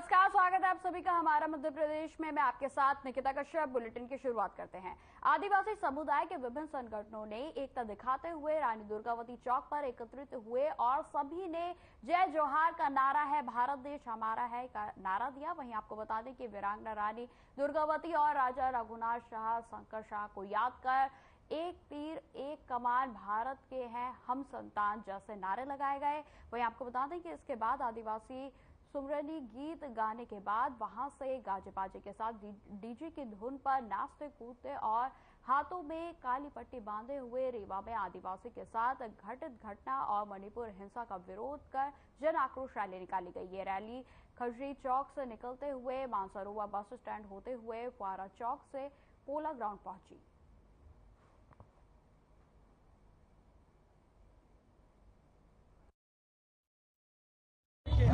नमस्कार, स्वागत है आप सभी का हमारा मध्य प्रदेश में। मैं आपके साथ निकिता कश्यप। बुलेटिन की शुरुआत करते हैं। आदिवासी समुदाय के विभिन्न संगठनों ने एकता दिखाते हुए रानी दुर्गावती चौक पर एकत्रित हुए और सभी ने जय जोहार का नारा है, भारत देश हमारा है का नारा दिया। वहीं आपको बता दें कि वीरांगना रानी दुर्गावती और राजा रघुनाथ शाह, शंकर शाह को याद कर एक तीर एक कमान, भारत के हैं हम संतान जैसे नारे लगाए गए। वहीं आपको बता दें कि इसके बाद आदिवासी सुमरनी गीत गाने के बाद वहां से गाजे बाजे के साथ डीजे की धुन पर नाचते कूदते और हाथों में काली पट्टी बांधे हुए रीवा में आदिवासी के साथ घटित घटना और मणिपुर हिंसा का विरोध कर जन आक्रोश रैली निकाली गई। ये रैली खजरी चौक से निकलते हुए मानसरोवर बस स्टैंड होते हुए फुआरा चौक से पोला ग्राउंड पहुंची।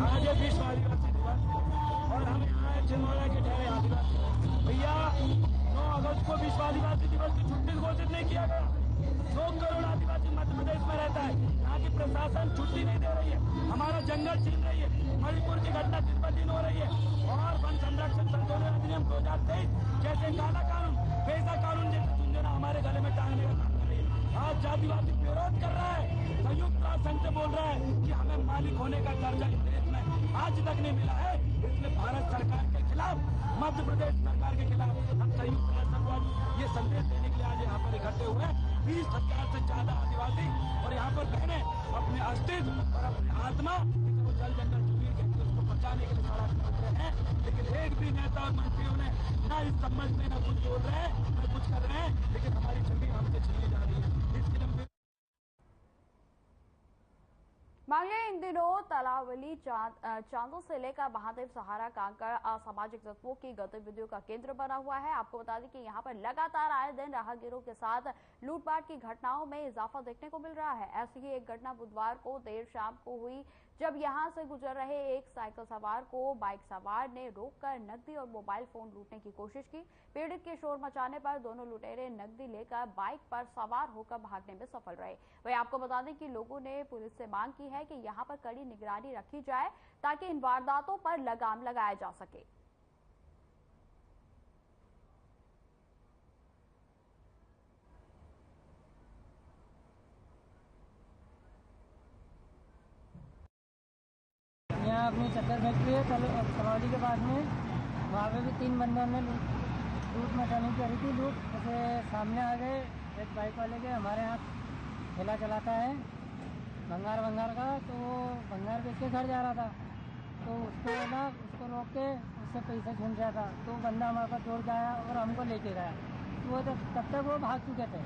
आज है विश्व आदिवासी दिवस और हम यहाँ छिंदवाड़ा के ठहरे आदिवासी भैया 9 अगस्त को विश्व आदिवासी दिवस की छुट्टी घोषित नहीं किया गया। 2 करोड़ आदिवासी मध्य प्रदेश में रहता है। यहाँ की प्रशासन छुट्टी नहीं दे रही है, हमारा जंगल छीन रही है, मणिपुर की घटना दिन ब दिन हो रही है और वन संरक्षण संशोधन अधिनियम 2023 जैसे काला कानून, पैसा कानून जैसे झुंझुना हमारे गले में टांगने का काम कर रही है। आज जातिवादी विरोध कर रहा है, संयुक्त राष्ट्र संघ से बोल रहा है कि हमें मालिक होने का दर्जा इस देश में आज तक नहीं मिला है। इसलिए भारत सरकार के खिलाफ, मध्य प्रदेश सरकार के खिलाफ हम संयुक्त राष्ट्र को ये संदेश देने के लिए आज यहाँ पर इकट्ठे हुए हैं। 20,000 से ज्यादा आदिवासी और यहाँ पर बहने अपने अस्तित्व और अपनी आत्मा जिसे वो जल जंगल जमीन कहते हैं उसको बचाने के लिए सड़क पर उतरे हैं। लेकिन एक भी नेता और मंत्रियों ने न इस संबंध में न कुछ बोल रहे हैं न कुछ कर रहे हैं, लेकिन हमारी जमीन हमसे छीनी जा रही है। इसके लिए मांगे इन दिनों तालावली चांदों से लेकर महादेव सहारा कांकड़ असामाजिक तत्वों की गतिविधियों का केंद्र बना हुआ है। आपको बता दें कि यहां पर लगातार आए दिन राहगीरों के साथ लूटपाट की घटनाओं में इजाफा देखने को मिल रहा है। ऐसी ही एक घटना बुधवार को देर शाम को हुई, जब यहां से गुजर रहे एक साइकिल सवार को बाइक सवार ने रोककर नकदी और मोबाइल फोन लूटने की कोशिश की। पीड़ित के शोर मचाने पर दोनों लुटेरे नकदी लेकर बाइक पर सवार होकर भागने में सफल रहे। वहीं आपको बता दें कि लोगों ने पुलिस से मांग की है कि यहां पर कड़ी निगरानी रखी जाए ताकि इन वारदातों पर लगाम लगाया जा सके। यहाँ अपनी चद्दर फैक्ट्री है तलौली के पास में, वहाँ पे भी 3 बंदों ने लूट मचाने की करी थी। लूट जैसे सामने आ गए, एक बाइक वाले के हमारे यहाँ ठेला चलाता है भंगार का, तो वो भंगार बेच के घर जा रहा था, तो उसको ना उसको रोक के उससे पैसा छीन रहा था। तो बंदा हमारे पास दौड़ गया और हमको लेके गया। तो वो तब तक वो भाग चुके थे।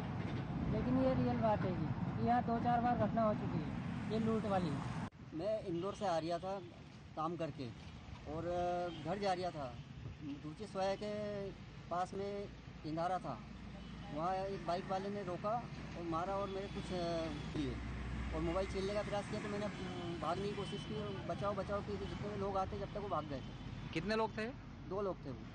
लेकिन ये रियल बात है कि यहाँ 2-4 बार घटना हो चुकी है ये लूट वाली। मैं इंदौर से आ रहा था काम करके और घर जा रहा था। दूसरे सोया के पास में इंदारा था, वहाँ एक बाइक वाले ने रोका और मारा और मेरे कुछ लिए और मोबाइल छीनने का प्रयास किया। तो मैंने भागने की कोशिश की और बचाओ कि जितने लोग आते जब तक वो भाग गए थे। कितने लोग थे? 2 लोग थे वो।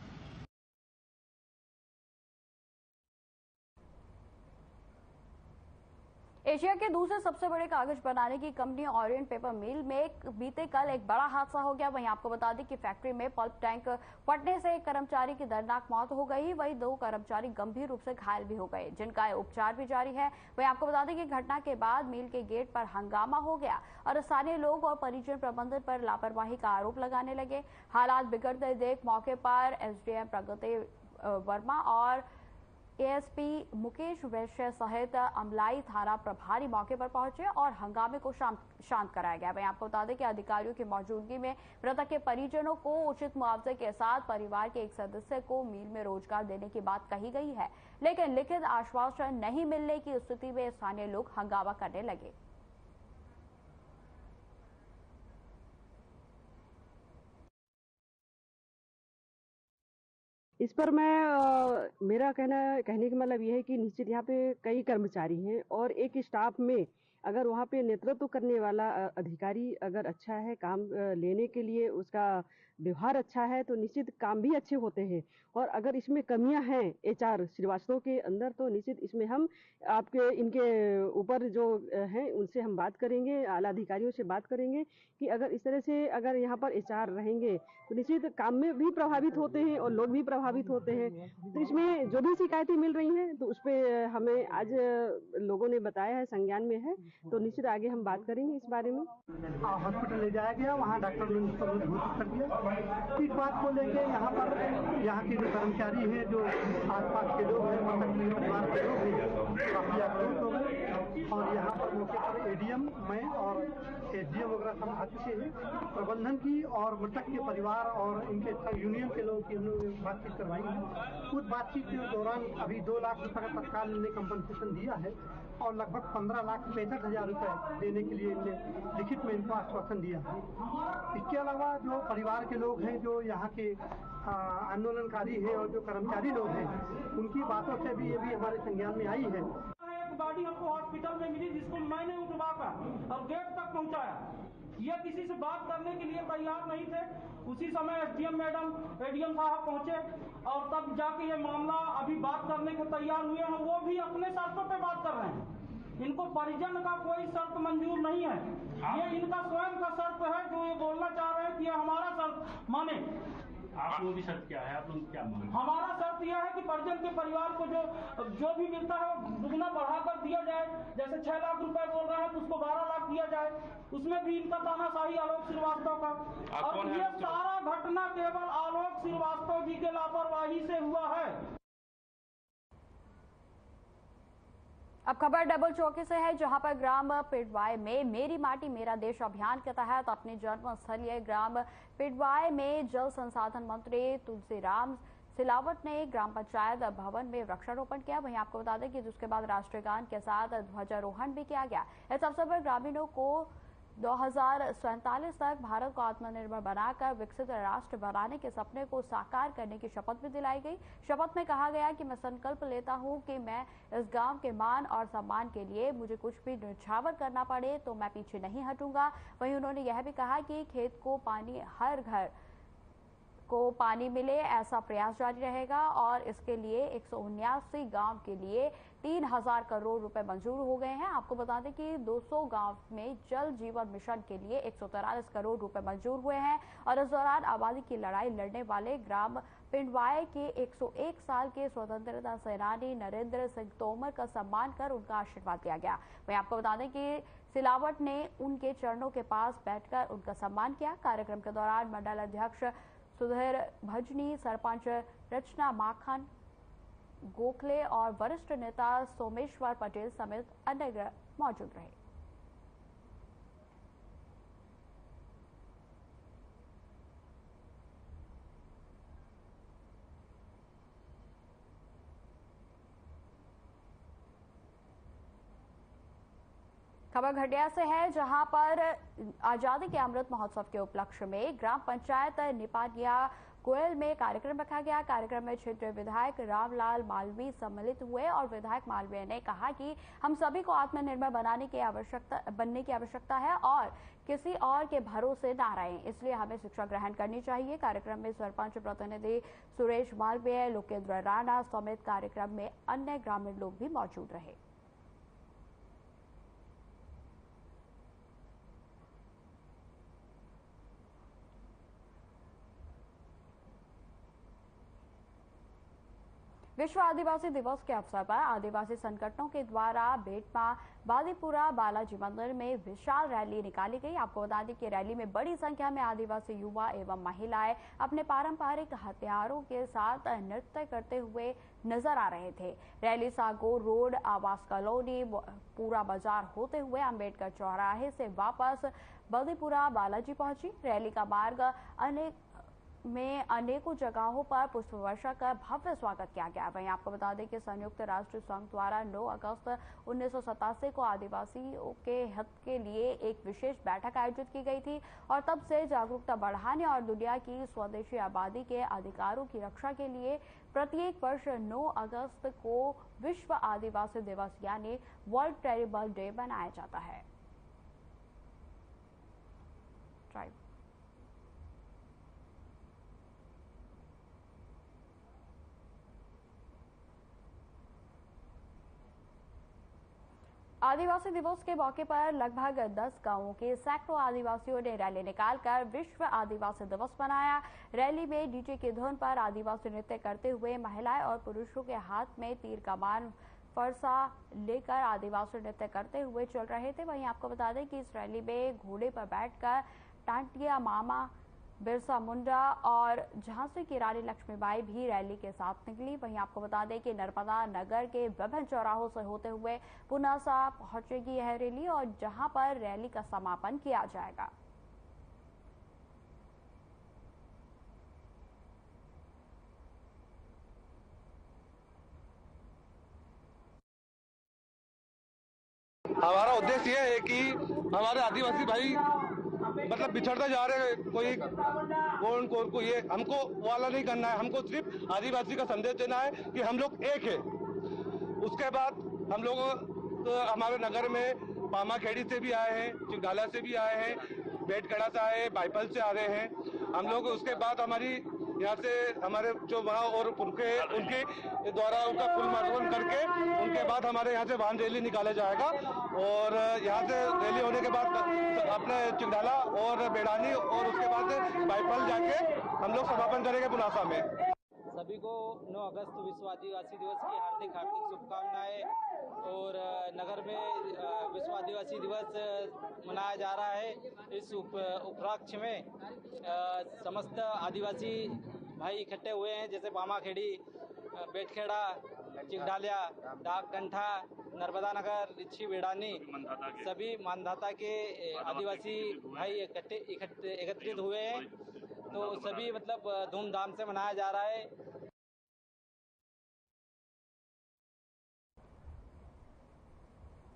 एशिया के दूसरे सबसे बड़े कागज बनाने की कंपनी ओरिएंट पेपर मिल में बीते कल एक बड़ा हादसा हो गया। वहीं आपको बता दें कि फैक्ट्री में पल्प टैंक फटने से एक कर्मचारी की दर्दनाक मौत हो गई। वहीं 2 कर्मचारी गंभीर रूप से घायल भी हो गए, जिनका उपचार भी जारी है। वहीं आपको बता दें कि घटना के बाद मिल के गेट पर हंगामा हो गया और स्थानीय लोग और परिजन प्रबंधन पर लापरवाही का आरोप लगाने लगे। हालात बिगड़ते देख मौके पर एसडीएम प्रगति वर्मा और एएसपी मुकेश वैश्य सहित अमलाई थाना प्रभारी मौके पर पहुंचे और हंगामे को शांत कराया गया। वहीं आपको बता दें कि अधिकारियों की मौजूदगी में मृतक के परिजनों को उचित मुआवजे के साथ परिवार के एक सदस्य को मिल में रोजगार देने की बात कही गई है, लेकिन लिखित आश्वासन नहीं मिलने की स्थिति में स्थानीय लोग हंगामा करने लगे। इस पर मेरा कहने का मतलब यह है कि निश्चित यहाँ पे कई कर्मचारी हैं और एक स्टाफ में अगर वहाँ पे नेतृत्व करने वाला अधिकारी अगर अच्छा है, काम लेने के लिए उसका व्यवहार अच्छा है तो निश्चित काम भी अच्छे होते हैं। और अगर इसमें कमियां हैं एचआर श्रीवास्तव के अंदर तो निश्चित इसमें हम आपके इनके ऊपर जो हैं उनसे हम बात करेंगे, आला अधिकारियों से बात करेंगे कि अगर इस तरह से अगर यहाँ पर एचआर रहेंगे तो निश्चित काम में भी प्रभावित होते हैं और लोग भी प्रभावित होते हैं। तो इसमें जो भी शिकायतें मिल रही हैं तो उस पर हमें आज लोगों ने बताया है, संज्ञान में है, तो निश्चित आगे हम बात करेंगे इस बारे में। हॉस्पिटल ले जाया गया, वहाँ डॉक्टर ने उसको घोषित कर दिया। इस बात को लेके यहाँ पर यहाँ के जो कर्मचारी हैं, जो आसपास के लोग हैं, परिवार के लोग हैं, काफी आक्रोश हो गए। और यहाँ पर मौके पर एडीएम, मैं और एसडीएम वगैरह सब आ चुके हैं। प्रबंधन की और मृतक के परिवार और इनके यूनियन के लोगों की हम लोग बातचीत करवाई है। उस बातचीत के दौरान अभी 2 लाख रुपए का तत्काल इन्हें कंपनसेशन दिया है और लगभग 15,65,000 रुपए देने के लिए इनने लिखित में इनको आश्वासन दिया है। इसके अलावा जो परिवार के लोग हैं, जो यहाँ के आंदोलनकारी हैं और जो कर्मचारी लोग हैं, उनकी बातों से भी ये भी हमारे संज्ञान में आई है। एक गाड़ी हमको हॉस्पिटल में मिली जिसको मैंने उठवाकर और गेट तक पहुंचाया। ये किसी से बात करने के लिए तैयार नहीं थे। उसी समय एसडीएम मैडम, एडीएम साहब पहुंचे और तब जाके ये मामला अभी बात करने को तैयार हुए हैं। वो भी अपने शर्तों पे बात कर रहे हैं। इनको परिजन का कोई शर्त मंजूर नहीं है। ये इनका स्वयं का शर्त है जो ये बोलना चाह रहे हैं कि हमारा शर्त माने। आप लोगों की शर्त क्या है? आप लोग क्या मांग? हमारा शर्त यह है कि परिजन के परिवार को जो भी मिलता है वो दुगना बढ़ाकर दिया जाए। जैसे 6 लाख रुपए बोल रहे हैं तो उसको 12 लाख दिया जाए। उसमें भी इनका तानाशाही आलोक श्रीवास्तव का। और ये सारा घटना केवल आलोक श्रीवास्तव जी के लापरवाही से हुआ है। अब खबर डबल चौकी से है, जहां पर ग्राम पिडवाई में मेरी माटी मेरा देश अभियान के तहत अपने जन्म स्थलीय ग्राम पिडवाई में जल संसाधन मंत्री तुलसीराम सिलावट ने ग्राम पंचायत भवन में वृक्षारोपण किया। वहीं आपको बता दें कि जिसके बाद राष्ट्रीय गान के साथ ध्वजारोहण भी किया गया। इस अवसर पर ग्रामीणों को 2047 तक भारत को आत्मनिर्भर बनाकर विकसित राष्ट्र बनाने के सपने को साकार करने की शपथ भी दिलाई गई। शपथ में कहा गया कि मैं संकल्प लेता हूं कि मैं इस गांव के मान और सम्मान के लिए मुझे कुछ भी न्यौछावर करना पड़े तो मैं पीछे नहीं हटूंगा। वहीं उन्होंने यह भी कहा कि खेत को पानी, हर घर को पानी मिले, ऐसा प्रयास जारी रहेगा और इसके लिए 179 गांव के लिए 3000 करोड़ रुपए मंजूर हो गए हैं। आपको बता दें कि 200 गांव में जल जीवन मिशन के लिए 143 करोड़ रुपए मंजूर हुए हैं। और इस दौरान आबादी की लड़ाई लड़ने वाले ग्राम पिंडवाई के 101 साल के स्वतंत्रता सेनानी नरेंद्र सिंह तोमर का सम्मान कर उनका आशीर्वाद लिया गया। वहीं आपको बता दें कि सिलावट ने उनके चरणों के पास बैठकर उनका सम्मान किया। कार्यक्रम के दौरान मंडल अध्यक्ष सुधीर भजनी, सरपंच रचना माखन गोखले और वरिष्ठ नेता सोमेश्वर पटेल समेत अन्य मौजूद रहे। खबर घटिया से है, जहां पर आजादी के अमृत महोत्सव के उपलक्ष्य में ग्राम पंचायत निपानिया कोयल में कार्यक्रम रखा गया। कार्यक्रम में क्षेत्रीय विधायक रामलाल मालवीय सम्मिलित हुए और विधायक मालवीय ने कहा कि हम सभी को आत्मनिर्भर बनने की आवश्यकता है और किसी और के भरोसे ना रहें, इसलिए हमें शिक्षा ग्रहण करनी चाहिए। कार्यक्रम में सरपंच प्रतिनिधि सुरेश मालवीय, लोकेंद्र राणा समेत कार्यक्रम में अन्य ग्रामीण लोग भी मौजूद रहे। विश्व आदिवासी दिवस के अवसर पर आदिवासी संगठनों के द्वारा बेटमा बादीपुरा बालाजी मंदिर में विशाल रैली निकाली गई। आपको बता दें कि रैली में बड़ी संख्या में आदिवासी युवा एवं महिलाएं अपने पारंपरिक हथियारों के साथ नृत्य करते हुए नजर आ रहे थे। रैली सागोर रोड, आवास कॉलोनी, पूरा बाजार होते हुए अंबेडकर चौराहे से वापस बादीपुरा बालाजी पहुंची। रैली का मार्ग अनेकों जगहों पर पुष्प वर्षा कर भव्य स्वागत किया गया। वहीं आपको बता दें कि संयुक्त राष्ट्र संघ द्वारा 9 अगस्त 1987 को आदिवासियों के हित के लिए एक विशेष बैठक आयोजित की गई थी और तब से जागरूकता बढ़ाने और दुनिया की स्वदेशी आबादी के अधिकारों की रक्षा के लिए प्रत्येक वर्ष 9 अगस्त को विश्व आदिवासी दिवस यानी वर्ल्ड ट्राइबल डे मनाया जाता है। आदिवासी दिवस के मौके पर लगभग 10 गांवों के सैकड़ों आदिवासियों ने रैली निकालकर विश्व आदिवासी दिवस मनाया। रैली में डीजे की धुन पर आदिवासी नृत्य करते हुए महिलाएं और पुरुषों के हाथ में तीर कमान फरसा लेकर आदिवासी नृत्य करते हुए चल रहे थे। वहीं आपको बता दें कि इस रैली में घोड़े पर बैठकर टांटिया मामा, बिरसा मुंडा और झांसी की रानी लक्ष्मीबाई भी रैली के साथ निकली। वहीं आपको बता दें कि नर्मदा नगर के विभिन्न चौराहों से होते हुए पुनासा पहुंचेगी यह रैली और जहां पर रैली का समापन किया जाएगा। हमारा उद्देश्य यह है कि हमारे आदिवासी भाई मतलब बिछड़ते जा रहे हैं, कोई ये हमको वाला नहीं करना है। हमको सिर्फ आदिवासी का संदेश देना है कि हम लोग एक है। उसके बाद हम लोग तो हमारे नगर में पामाखेड़ी से भी आए हैं, चिगडाला से भी आए हैं, बेटगढ़ा से आए हैं, बाइपल से आ रहे हैं हम लोग। उसके बाद हमारी यहाँ से हमारे जो वहाँ और उनके द्वारा उनका फुल मार्चन करके उनके बाद हमारे यहाँ से वाहन रैली निकाला जाएगा और यहाँ से रैली होने के बाद अपने चिगडाला और बेड़ानी और उसके बाद बाइपल जाके हम लोग समापन करेंगे पुनासा में। सभी को 9 अगस्त विश्व आदिवासी दिवस की हार्दिक शुभकामनाएं। और नगर में विश्व आदिवासी दिवस मनाया जा रहा है। इस उपलक्ष्य में समस्त आदिवासी भाई इकट्ठे हुए हैं, जैसे पामाखेड़ी, बेटखेड़ा, चिगडालिया, डाककंठा, नर्मदा नगर, रिच्छी, बेड़ानी, सभी मानधाता के आदिवासी भाई एकत्रित हुए हैं। तो सभी मतलब धूमधाम से मनाया जा रहा है।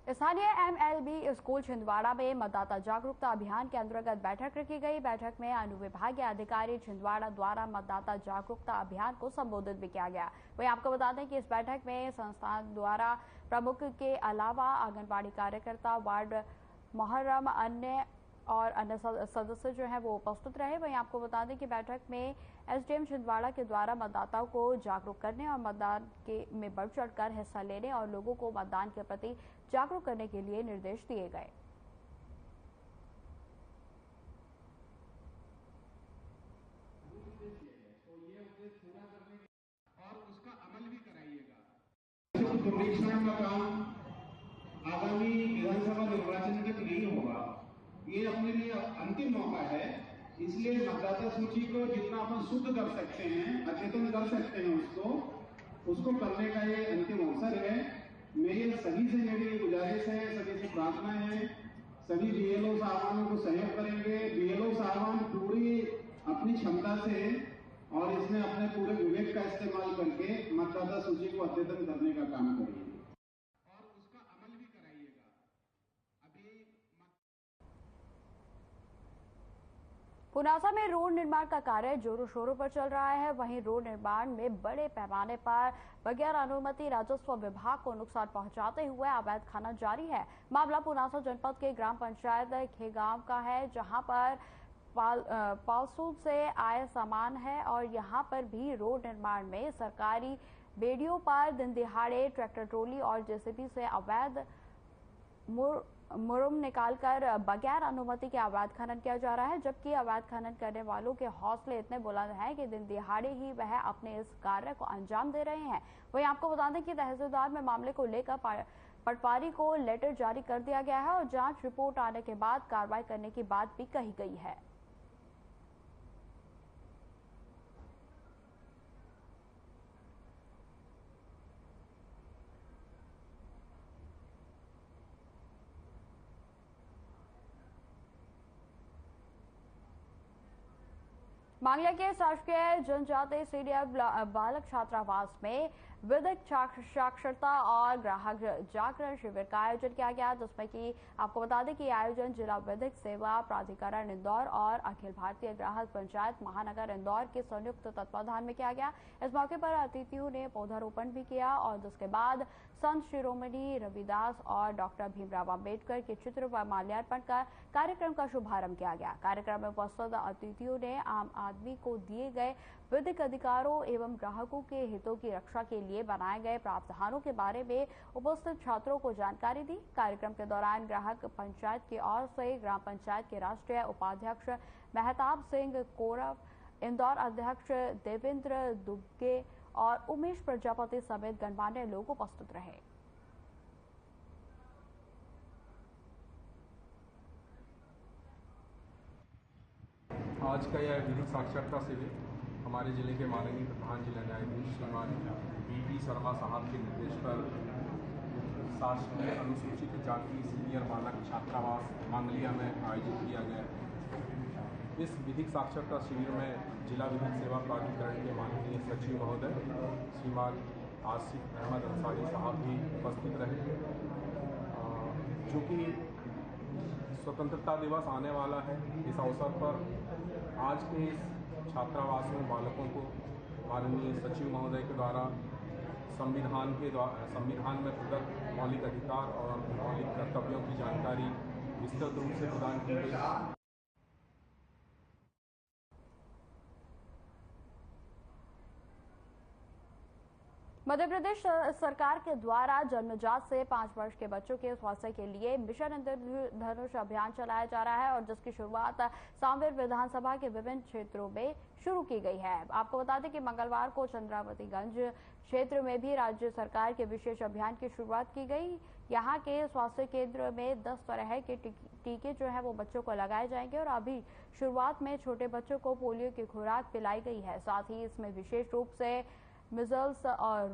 स्थानीय MLB स्कूल छिंदवाड़ा में मतदाता जागरूकता अभियान के अंतर्गत बैठक रखी गई। बैठक में अनुविभागीय अधिकारी छिंदवाड़ा द्वारा मतदाता जागरूकता अभियान को संबोधित भी किया गया। वहीं आपको बता दें कि इस बैठक में संस्थान द्वारा प्रमुख के अलावा आंगनबाड़ी कार्यकर्ता, वार्ड मुहर्रम और अन्य सदस्य जो हैं वो उपस्थित रहे। वहीं आपको बता दें कि बैठक में SDM छिंदवाड़ा के द्वारा मतदाताओं को जागरूक करने और मतदान में बढ़ चढ़कर हिस्सा लेने और लोगों को मतदान के प्रति जागरूक करने के लिए निर्देश दिए गए। और उसका अमल भी कराइएगा। पुनरीक्षण का काम आगामी विधानसभा निर्वाचन तक नहीं होगा। ये अपने लिए अंतिम मौका है, इसलिए मतदाता सूची को जितना अपन शुद्ध कर सकते हैं, अद्यतन कर सकते हैं, उसको करने का ये अंतिम अवसर है। मेरी सभी से मेरी गुजारिश है, सभी से प्रार्थना है, सभी BLO साहबानों को सहयोग करेंगे। BLO साहबान पूरी अपनी क्षमता से और इसमें अपने पूरे विवेक का इस्तेमाल करके मतदाता सूची को अद्यतन करने का काम करेंगे और उसका अमल भी कराइएगा। पुनासा में रोड निर्माण का कार्य जोरों शोरों पर चल रहा है। वहीं रोड निर्माण में बड़े पैमाने पर बगैर अनुमति राजस्व विभाग को नुकसान पहुंचाते हुए अवैध खनन जारी है। मामला पुनासा जनपद के ग्राम पंचायत खेगांव का है, जहां पर पालसूल से आय सामान है और यहां पर भी रोड निर्माण में सरकारी बेड़ियों पर दिन दिहाड़े ट्रैक्टर ट्रॉली और JCB से अवैध मुरुम निकालकर बगैर अनुमति के अवैध खनन किया जा रहा है। जबकि अवैध खनन करने वालों के हौसले इतने बुलंद हैं कि दिन दिहाड़े ही वह अपने इस कार्य को अंजाम दे रहे हैं। वहीं आपको बता दें कि तहसीलदार में मामले को लेकर पटवारी को लेटर जारी कर दिया गया है और जांच रिपोर्ट आने के बाद कार्रवाई करने की बात भी कही गई है। मांगलिया के शासकीय जनजातीय सीनियर बालक छात्रावास में विधिक साक्षरता और ग्राहक जागरण शिविर का आयोजन किया गया, जिसमें कि आपको बता दें कि आयोजन जिला विधिक सेवा प्राधिकरण इंदौर और अखिल भारतीय ग्राहक पंचायत महानगर इंदौर के संयुक्त तत्वाधान में किया गया। इस मौके पर अतिथियों ने पौधारोपण भी किया और जिसके बाद संत शिरोमणि रविदास और डॉक्टर भीमराव अंबेडकर के चित्र पर माल्यार्पण कर कार्यक्रम का शुभारंभ किया गया। कार्यक्रम में उपस्थित अतिथियों ने आम आदमी को दिए गए विधिक अधिकारों एवं ग्राहकों के हितों की रक्षा के लिए बनाए गए प्रावधानों के बारे में उपस्थित छात्रों को जानकारी दी। कार्यक्रम के दौरान ग्राहक पंचायत की ओर से ग्राम पंचायत के राष्ट्रीय उपाध्यक्ष महताब सिंह कौरव, इंदौर अध्यक्ष देवेंद्र दुबे और उमेश प्रजापति समेत गणमान्य लोग उपस्थित रहे। आज का यह विधिक साक्षरता शिविर हमारे जिले के माननीय प्रधान जिला न्यायाधीश श्रीमान B.P. शर्मा साहब के निर्देश पर शासकीय अनुसूचित जाति सीनियर बालक छात्रावास मांगलिया में आयोजित किया गया। इस विधिक साक्षरता शिविर में जिला विधिक सेवा प्राधिकरण के माननीय सचिव महोदय श्रीमान आसिफ अहमद अंसारी साहब भी उपस्थित रहे। चूँकि स्वतंत्रता दिवस आने वाला है, इस अवसर पर आज के इस छात्रावास में बालकों को माननीय सचिव महोदय के द्वारा संविधान में प्रदत्त मौलिक अधिकार और मौलिक कर्तव्यों की जानकारी विस्तृत रूप से प्रदान की गई। मध्य प्रदेश सरकार के द्वारा जन्मजात से 5 वर्ष के बच्चों के स्वास्थ्य के लिए मिशन इंद्रधनुष अभियान चलाया जा रहा है और जिसकी शुरुआत सांवेर विधानसभा के विभिन्न क्षेत्रों में शुरू की गई है। आपको बता दें कि मंगलवार को चंद्रावतीगंज क्षेत्र में भी राज्य सरकार के विशेष अभियान की शुरुआत की गई। यहाँ के स्वास्थ्य केंद्र में 10 तरह के टीके जो है वो बच्चों को लगाए जाएंगे और अभी शुरुआत में छोटे बच्चों को पोलियो की खुराक पिलाई गई है। साथ ही इसमें विशेष रूप से मिजल्स और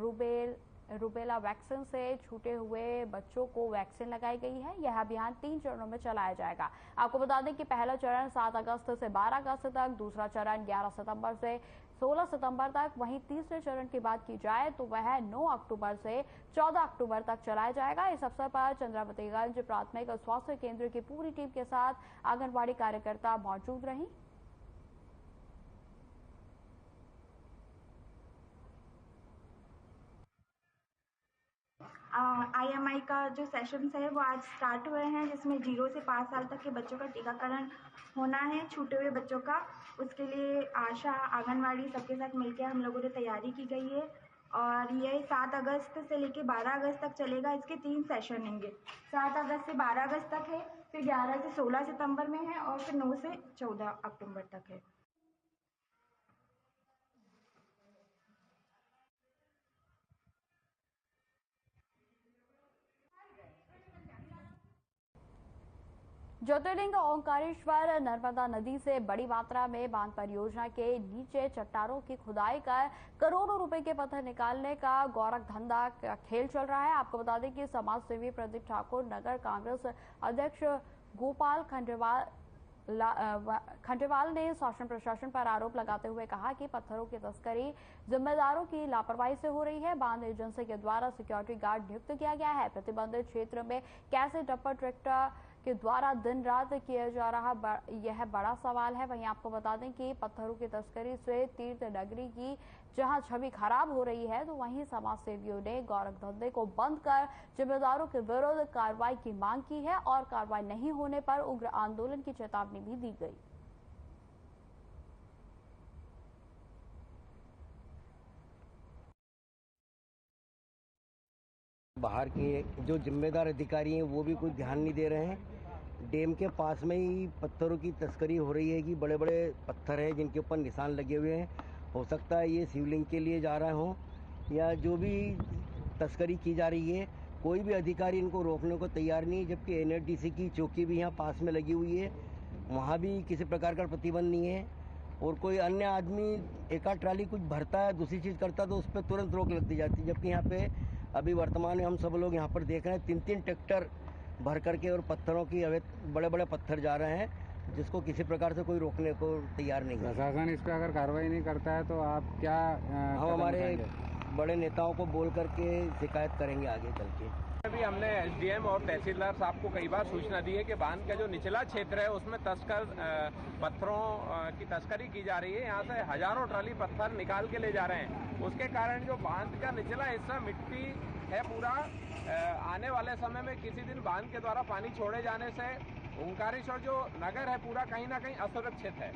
रूबेला वैक्सीन से छूटे हुए बच्चों को वैक्सीन लगाई गई है। यह अभियान 3 चरणों में चलाया जाएगा। आपको बता दें कि पहला चरण 7 अगस्त से 12 अगस्त तक, दूसरा चरण 11 सितंबर से 16 सितंबर तक, वहीं तीसरे चरण की बात की जाए तो वह 9 अक्टूबर से 14 अक्टूबर तक चलाया जाएगा। इस अवसर पर चंद्रावतीगंज प्राथमिक स्वास्थ्य केंद्र की पूरी टीम के साथ आंगनबाड़ी कार्यकर्ता मौजूद रही। IMI का जो सेशंस है वो आज स्टार्ट हुए हैं, जिसमें 0 से 5 साल तक के बच्चों का टीकाकरण होना है, छूटे हुए बच्चों का। उसके लिए आशा, आंगनवाड़ी सबके साथ मिलकर हम लोगों ने तैयारी की गई है और ये 7 अगस्त से लेकर 12 अगस्त तक चलेगा। इसके 3 सेशन होंगे। 7 अगस्त से 12 अगस्त तक है, फिर 11 से 16 सितंबर में है और फिर 9 से 14 अक्टूबर तक है। ज्योतिर्लिंग ओंकारेश्वर नर्मदा नदी से बड़ी मात्रा में बांध परियोजना के नीचे चट्टानों की खुदाई कर करोड़ों रुपए के पत्थर निकालने का गौरव धंधा का खेल चल रहा है। आपको बता दें कि समाज सेवी प्रदीप ठाकुर, नगर कांग्रेस अध्यक्ष गोपाल खंडेवाल ने शासन प्रशासन पर आरोप लगाते हुए कहा कि पत्थरों की तस्करी जिम्मेदारों की लापरवाही से हो रही है। बांध एजेंसी के द्वारा सिक्योरिटी गार्ड नियुक्त किया गया है। प्रतिबंधित क्षेत्र में कैसे डंपर ट्रैक्टर के द्वारा दिन रात किया जा रहा यह बड़ा सवाल है। वहीं आपको बता दें कि पत्थरों की तस्करी से तीर्थ नगरी की जहां छवि खराब हो रही है, तो वहीं समाज सेवियों ने गौरव धंधे को बंद कर जिम्मेदारों के विरुद्ध कार्रवाई की मांग की है और कार्रवाई नहीं होने पर उग्र आंदोलन की चेतावनी भी दी गई। बाहर के जो जिम्मेदार अधिकारी हैं वो भी कुछ ध्यान नहीं दे रहे हैं। डैम के पास में ही पत्थरों की तस्करी हो रही है कि बड़े बड़े पत्थर हैं जिनके ऊपर निशान लगे हुए हैं। हो सकता है ये शिवलिंग के लिए जा रहे हों या जो भी तस्करी की जा रही है, कोई भी अधिकारी इनको रोकने को तैयार नहीं है। जबकि NRDC की चौकी भी यहाँ पास में लगी हुई है, वहाँ भी किसी प्रकार का प्रतिबंध नहीं है। और कोई अन्य आदमी एका ट्राली कुछ भरता है, दूसरी चीज़ करता है तो उस पर तुरंत रोक लग दी जाती है। जबकि यहाँ पे अभी वर्तमान में हम सब लोग यहाँ पर देख रहे हैं 3-3 ट्रैक्टर भर करके और पत्थरों की अवैध बड़े बड़े पत्थर जा रहे हैं, जिसको किसी प्रकार से कोई रोकने को तैयार नहीं है। प्रशासन इस पर अगर कार्रवाई नहीं करता है तो आप क्या हम हमारे बड़े नेताओं को बोल करके शिकायत करेंगे आगे चल के। अभी हमने एसडीएम और तहसीलदार साहब को कई बार सूचना दी है कि बांध का जो निचला क्षेत्र है उसमें पत्थरों की तस्करी की जा रही है। यहाँ से हजारों ट्राली पत्थर निकाल के ले जा रहे हैं। उसके कारण जो बांध का निचला हिस्सा मिट्टी है पूरा, आने वाले समय में किसी दिन बांध के द्वारा पानी छोड़े जाने से ओंकारेश्वर जो नगर है पूरा कहीं ना कहीं असुरक्षित है।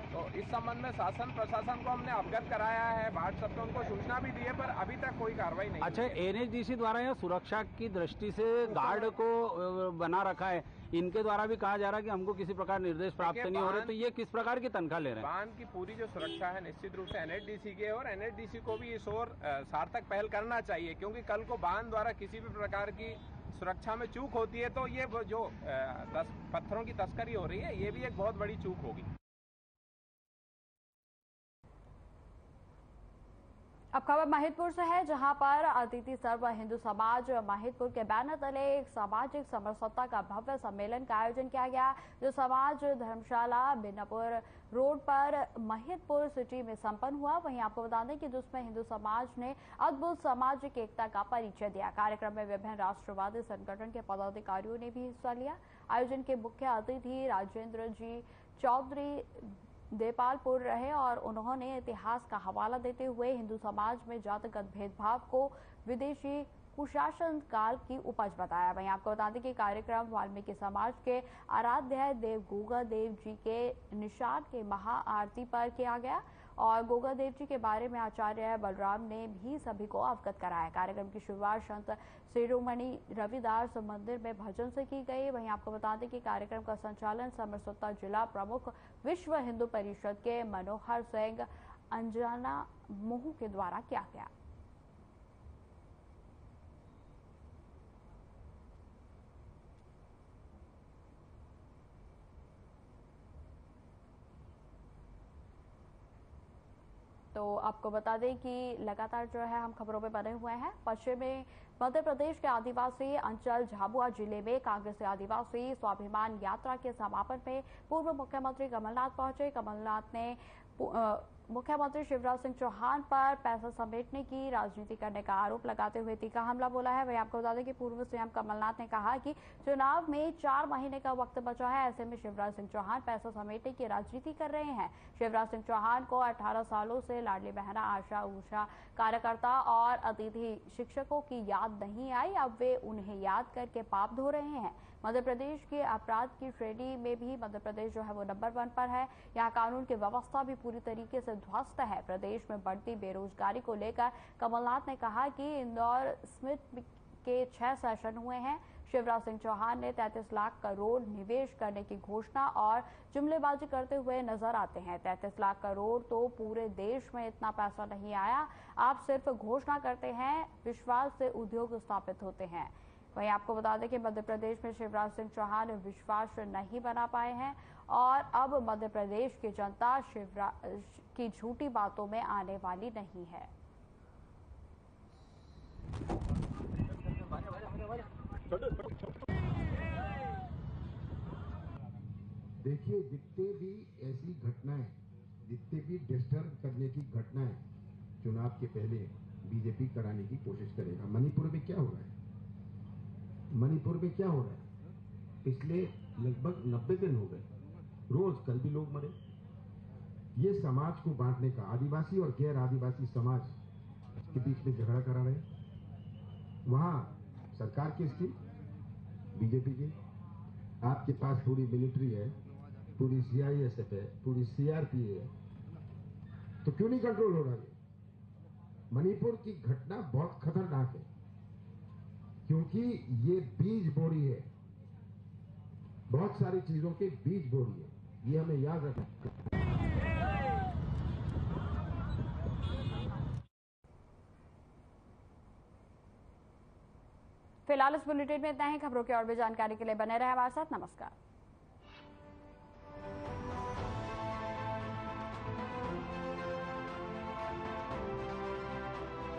तो इस संबंध में शासन प्रशासन को हमने अवगत कराया है, व्हाट्सएप पे उनको सूचना भी दी है, पर अभी तक कोई कार्रवाई नहीं। अच्छा, एनएचडीसी द्वारा यहाँ सुरक्षा की दृष्टि से गार्ड को बना रखा है, इनके द्वारा भी कहा जा रहा है कि हमको किसी प्रकार निर्देश प्राप्त नहीं हो रहे, तो ये किस प्रकार की तनख्वाह ले रहे हैं? बांध की पूरी जो सुरक्षा है निश्चित रूप से एनएचडीसी की है और एनएचडीसी को भी इस ओर सार्थक पहल करना चाहिए, क्योंकि कल को बांध द्वारा किसी भी प्रकार की सुरक्षा में चूक होती है तो ये जो पत्थरों की तस्करी हो रही है ये भी एक बहुत बड़ी चूक होगी। अब खबर महिदपुर से है, जहां पर अतिथि सर्व हिंदू समाज महिदपुर के बैनर तले एक सामाजिक समरसता का भव्य सम्मेलन का आयोजन किया गया, जो समाज धर्मशाला बिनापुर रोड पर महिदपुर सिटी में संपन्न हुआ। वहीं आपको बता दें कि जिसमें हिंदू समाज ने अद्भुत सामाजिक एकता का परिचय दिया। कार्यक्रम में विभिन्न राष्ट्रवादी संगठन के पदाधिकारियों ने भी हिस्सा लिया। आयोजन के मुख्य अतिथि राजेंद्र जी चौधरी देपालपुर रहे और उन्होंने इतिहास का हवाला देते हुए हिंदू समाज में जातिगत भेदभाव को विदेशी कुशासन काल की उपज बताया। वहीं आपको बता दें कि कार्यक्रम वाल्मीकि समाज के आराध्य देव गोगा देव जी के निशान के महाआरती पर किया गया और गोगा देव जी के बारे में आचार्य बलराम ने भी सभी को अवगत कराया। कार्यक्रम की शुरुआत संत शिरोमणि रविदास मंदिर में भजन से की गई। वहीं आपको बता दें कि कार्यक्रम का संचालन समरसता जिला प्रमुख विश्व हिंदू परिषद के मनोहर सिंह अंजना मुहू के द्वारा किया गया। तो आपको बता दें कि लगातार जो है हम खबरों पे बने हुए हैं। पश्चिमी मध्य प्रदेश के आदिवासी अंचल झाबुआ जिले में कांग्रेसी आदिवासी स्वाभिमान यात्रा के समापन में पूर्व मुख्यमंत्री कमलनाथ पहुंचे। कमलनाथ ने मुख्यमंत्री शिवराज सिंह चौहान पर पैसा समेटने की राजनीति करने का आरोप लगाते हुए तीखा हमला बोला है। वहीं आपको बता दें कि पूर्व सीएम कमलनाथ ने कहा कि चुनाव में 4 महीने का वक्त बचा है, ऐसे में शिवराज सिंह चौहान पैसा समेटने की राजनीति कर रहे हैं। शिवराज सिंह चौहान को 18 सालों से लाडली बहना आशा उषा कार्यकर्ता और अतिथि शिक्षकों की याद नहीं आई, अब वे उन्हें याद करके पाप धो रहे हैं। मध्य प्रदेश के अपराध की श्रेणी में भी मध्य प्रदेश जो है वो नंबर 1 पर है। यहाँ कानून की व्यवस्था भी पूरी तरीके से ध्वस्त है। प्रदेश में बढ़ती बेरोजगारी को लेकर कमलनाथ ने कहा कि इंदौर स्मिथ के 6 सेशन हुए हैं। शिवराज सिंह चौहान ने 33 लाख करोड़ निवेश करने की घोषणा और जुमलेबाजी करते हुए नजर आते हैं। 33 लाख करोड़ तो पूरे देश में इतना पैसा नहीं आया, आप सिर्फ घोषणा करते हैं, विश्वास से उद्योग स्थापित होते हैं। वहीं आपको बता दें कि मध्य प्रदेश में शिवराज सिंह चौहान विश्वास नहीं बना पाए हैं और अब मध्य प्रदेश की जनता शिवराज की झूठी बातों में आने वाली नहीं है। देखिए, जितने भी ऐसी घटनाएं, जितने भी डिस्टर्ब करने की घटनाएं चुनाव के पहले बीजेपी कराने की कोशिश करेगा। मणिपुर में क्या हो रहा है? मणिपुर में क्या हो रहा है? पिछले लगभग 90 दिन हो गए, रोज कल भी लोग मरे। ये समाज को बांटने का, आदिवासी और गैर आदिवासी समाज के बीच में झगड़ा करा रहे। वहां सरकार किसकी? बीजेपी की। आपके पास पूरी मिलिट्री है, पूरी सीआईएसएफ है, पूरी सीआरपी है, तो क्यों नहीं कंट्रोल हो रहा है? मणिपुर की घटना बहुत खतरनाक है, क्योंकि ये बीज बोरी है, बहुत सारी चीजों के बीज बोरी है, ये हमें याद रखना। फिलहाल इस बुलेटिन में इतना ही। खबरों की और भी जानकारी के लिए बने रहे हमारे साथ। नमस्कार।